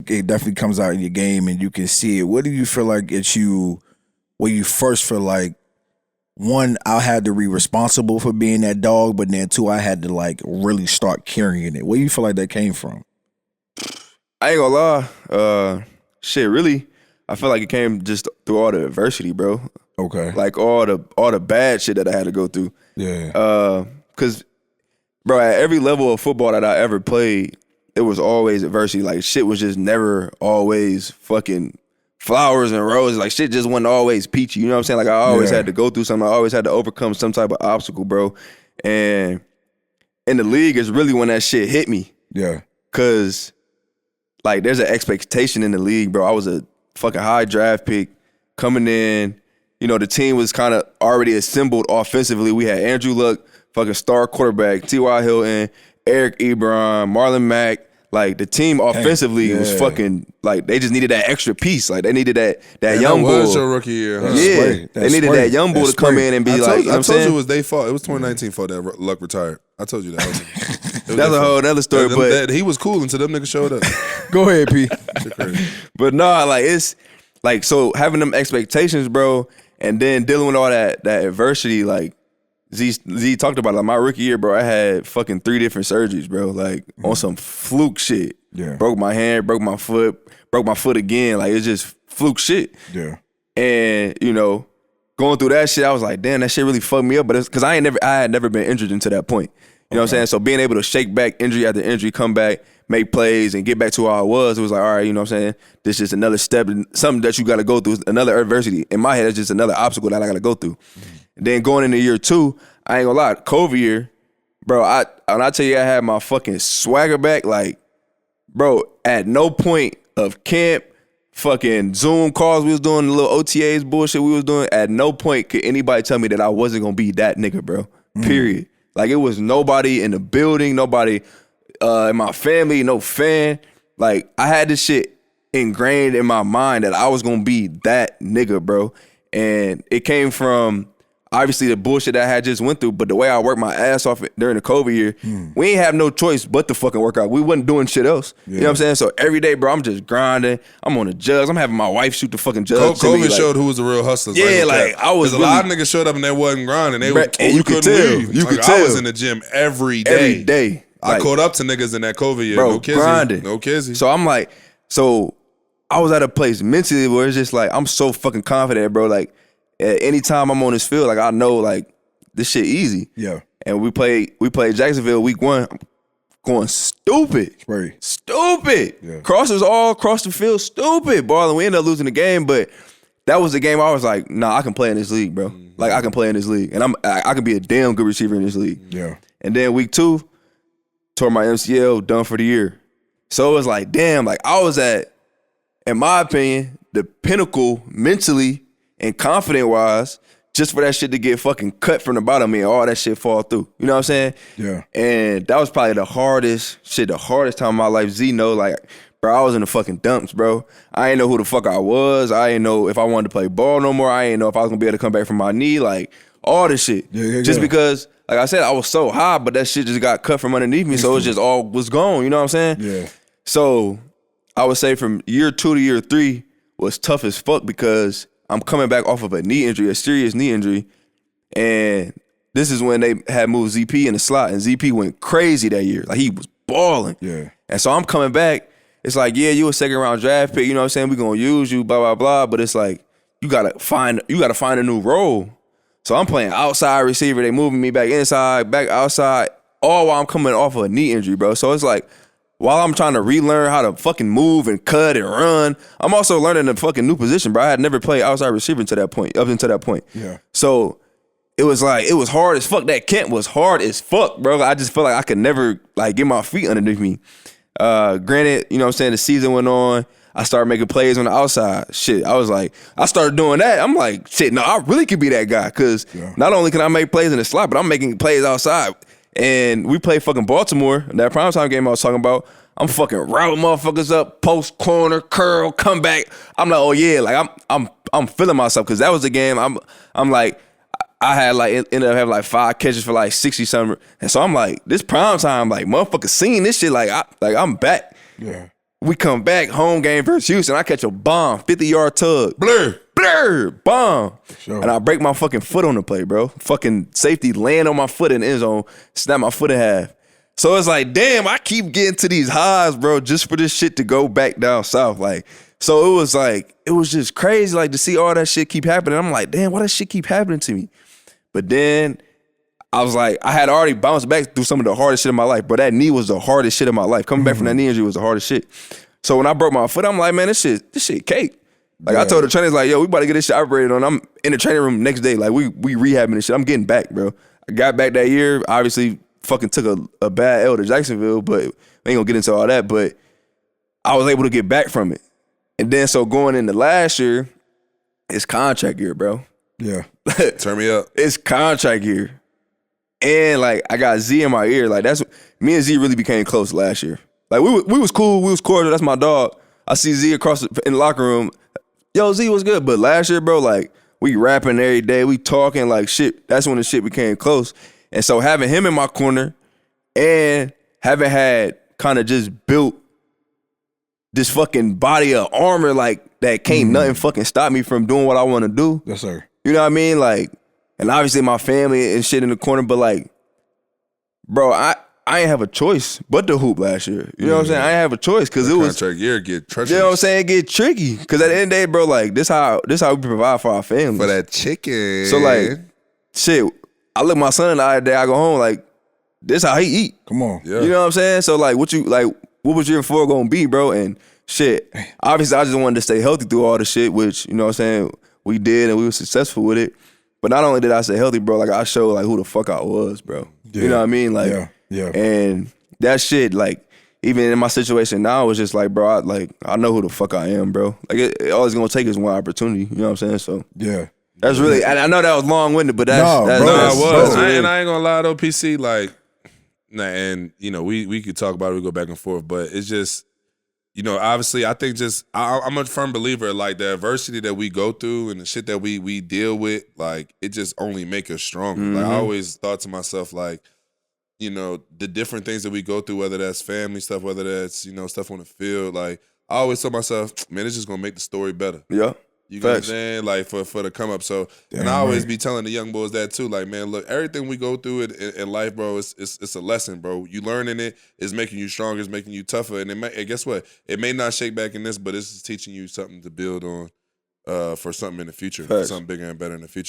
it definitely comes out in your game and you can see it. What do you feel like where you first feel like, one, I had to be responsible for being that dog, but then two, I had to like really start carrying it. Where do you feel like that came from? I ain't gonna lie. Shit, really, I feel like it came just through all the adversity, bro. Okay. Like all the bad shit that I had to go through. Yeah. Cause, bro, at every level of football that I ever played, it was always adversity. Like shit was just never always fucking flowers and roses. Like shit just wasn't always peachy. You know what I'm saying? Like I always had to go through something. I always had to overcome some type of obstacle, bro. And in the league is really when that shit hit me. Yeah. Cause like there's an expectation in the league, bro. I was a fucking high draft pick coming in. You know, the team was kind of already assembled offensively. We had Andrew Luck, fucking star quarterback, T.Y. Hilton, Eric Ebron, Marlon Mack. Like the team offensively was fucking like they just needed that extra piece. Like they needed that young bull. That was your rookie year. Huh? Yeah, they needed that young bull to come in and be like. I told you it was their fault. It was 2019 fault that Luck retired. I told you that. That's a whole other story. But he was cool until them niggas showed up. Go ahead, P. But nah, like it's like so having them expectations, bro, and then dealing with all that adversity, like. Z talked about it. Like my rookie year, bro, I had fucking 3 different surgeries, bro. Like on some fluke shit. Yeah. Broke my hand, broke my foot again. Like it's just fluke shit. Yeah. And, you know, going through that shit, I was like, damn, that shit really fucked me up. But it's because I had never been injured until that point. You know what I'm saying? So being able to shake back injury after injury, come back, make plays, and get back to who I was, it was like, all right, you know what I'm saying? This is another step, something that you got to go through, another adversity. In my head, it's just another obstacle that I got to go through. And then going into year 2, I ain't gonna lie, COVID year, bro, when I tell you I had my fucking swagger back, like, bro, at no point of camp, fucking Zoom calls we was doing, the little OTAs bullshit we was doing, at no point could anybody tell me that I wasn't gonna be that nigga, bro. Period. Like, it was nobody in the building, nobody in my family, no fan. Like, I had this shit ingrained in my mind that I was gonna be that nigga, bro. And it came from obviously the bullshit that I had just went through, but the way I worked my ass off during the COVID year, we ain't have no choice but to fucking work out. We wasn't doing shit else. Yeah. You know what I'm saying? So every day, bro, I'm just grinding. I'm on the jugs. I'm having my wife shoot the fucking jugs. COVID showed who was the real hustlers. Yeah, like I was. A lot of niggas showed up and they wasn't grinding. They and you could tell. You could tell. I was in the gym every day. Every day. I caught up to niggas in that COVID year. Bro, no kizzy. grinding. No kizzy. So I'm like, I was at a place mentally where it's just like, I'm so fucking confident, bro. Like, at any time I'm on this field, like I know, like, this shit easy. Yeah. And we played Jacksonville week 1. I'm going stupid. Right. Stupid. Yeah. Crosses all across the field, stupid. Balling. We ended up losing the game, but that was the game I was like, nah, I can play in this league, bro. Like, I can play in this league. And I can be a damn good receiver in this league. Yeah. And then week 2, tore my MCL, done for the year. So it was like, damn, like I was at, in my opinion, the pinnacle mentally and confident-wise, just for that shit to get fucking cut from the bottom of me and all that shit fall through. You know what I'm saying? Yeah. And that was probably the hardest time of my life. Z know, like, bro, I was in the fucking dumps, bro. I ain't know who the fuck I was. I ain't know if I wanted to play ball no more. I ain't know if I was gonna be able to come back from my knee. Like, all this shit. Yeah. Just because, like I said, I was so high, but that shit just got cut from underneath me. So it just all was gone. You know what I'm saying? Yeah. So I would say from year 2 to year 3 was tough as fuck because I'm coming back off of a knee injury, a serious knee injury. And this is when they had moved ZP in the slot, and ZP went crazy that year. Like, he was balling. Yeah. And so I'm coming back. It's like, yeah, you a second round draft pick, you know what I'm saying? We're gonna use you, blah, blah, blah. But it's like, you gotta find a new role. So I'm playing outside receiver. They moving me back inside, back outside, all while I'm coming off of a knee injury, bro. So it's like, while I'm trying to relearn how to fucking move and cut and run, I'm also learning a fucking new position, bro. I had never played outside receiver up until that point. Yeah. So it was like, it was hard as fuck. That camp was hard as fuck, bro. I just felt like I could never like get my feet underneath me. Granted, you know what I'm saying, the season went on. I started making plays on the outside. Shit, I was like, I started doing that. I'm like, shit, no, I really could be that guy. Cause not only can I make plays in the slot, but I'm making plays outside. And we played fucking Baltimore, that primetime game I was talking about. I'm fucking routing motherfuckers up, post, corner, curl, come back. I'm like, oh yeah, like I'm feeling myself, because that was the game. I'm like, I had like ended up having like 5 catches for like 60 something, and so I'm like, this primetime, like motherfuckers seeing this shit, like I'm back. Yeah. We come back, home game versus Houston. I catch a bomb, 50-yard tug. Blur, bomb. Sure. And I break my fucking foot on the play, bro. Fucking safety land on my foot in the end zone, snap my foot in half. So it's like, damn, I keep getting to these highs, bro, just for this shit to go back down south. Like, so it was just crazy, like, to see all that shit keep happening. I'm like, damn, why that shit keep happening to me? But then I was like, I had already bounced back through some of the hardest shit in my life, bro. That knee was the hardest shit in my life. Coming back from that knee injury was the hardest shit. So when I broke my foot, I'm like, man, this shit cake. Like, I told the trainers, like, yo, we about to get this shit operated on. I'm in the training room next day. Like, we rehabbing this shit. I'm getting back, bro. I got back that year. Obviously, fucking took a bad L to Jacksonville, but we ain't gonna get into all that. But I was able to get back from it. And then, so going into last year, it's contract year, bro. Yeah. Turn me up. It's contract year. And, like, I got Z in my ear. Like, me and Z really became close last year. Like, we was cool. We was cordial. That's my dog. I see Z in the locker room. Yo, Z was good. But last year, bro, like, we rapping every day. We talking like shit. That's when the shit became close. And so having him in my corner and having had kind of just built this fucking body of armor, like, that can't nothing fucking stop me from doing what I want to do. Yes, sir. You know what I mean? Like, and obviously my family and shit in the corner, but, like, bro, I ain't have a choice but to hoop last year. You know what I'm saying? I ain't have a choice because it was contract year get treacherous. You know what I'm saying? Get tricky. Because at the end of the day, bro, like, this how we provide for our families. For that chicken. So, like, shit, I look my son in the eye today, I go home, like, this how he eat. Come on. Yeah. You know what I'm saying? So, like, what was year 4 gonna be, bro? And shit, obviously I just wanted to stay healthy through all the shit, which, you know what I'm saying, we did and we were successful with it. But not only did I stay healthy, bro, like, I showed, like, who the fuck I was, bro. Yeah. You know what I mean? Like, yeah. And that shit, like, even in my situation now, it's just like, bro, I know who the fuck I am, bro. Like, all it's gonna take is one opportunity. You know what I'm saying? So Yeah. that's really, and I know that was long-winded, but that's No, that's, bro, that's, No, it was. that's And I ain't gonna lie though, PC, like, and, you know, we could talk about it, we go back and forth, but it's just, you know, obviously, I think just I'm a firm believer, like, the adversity that we go through and the shit that we deal with, like, it just only make us stronger. Like, I always thought to myself, like, you know, the different things that we go through, whether that's family stuff, whether that's, you know, stuff on the field, like, I always told myself, man, it's just gonna make the story better. Yeah. You know what I'm saying? Like, for the come up. So, Damn and I always right. be telling the young boys that too. Like, man, look, everything we go through in life, bro, it's a lesson, bro. You learning it is making you stronger, it's making you tougher. And and guess what? It may not shake back in this, but this is teaching you something to build on for something in the future, something bigger and better in the future.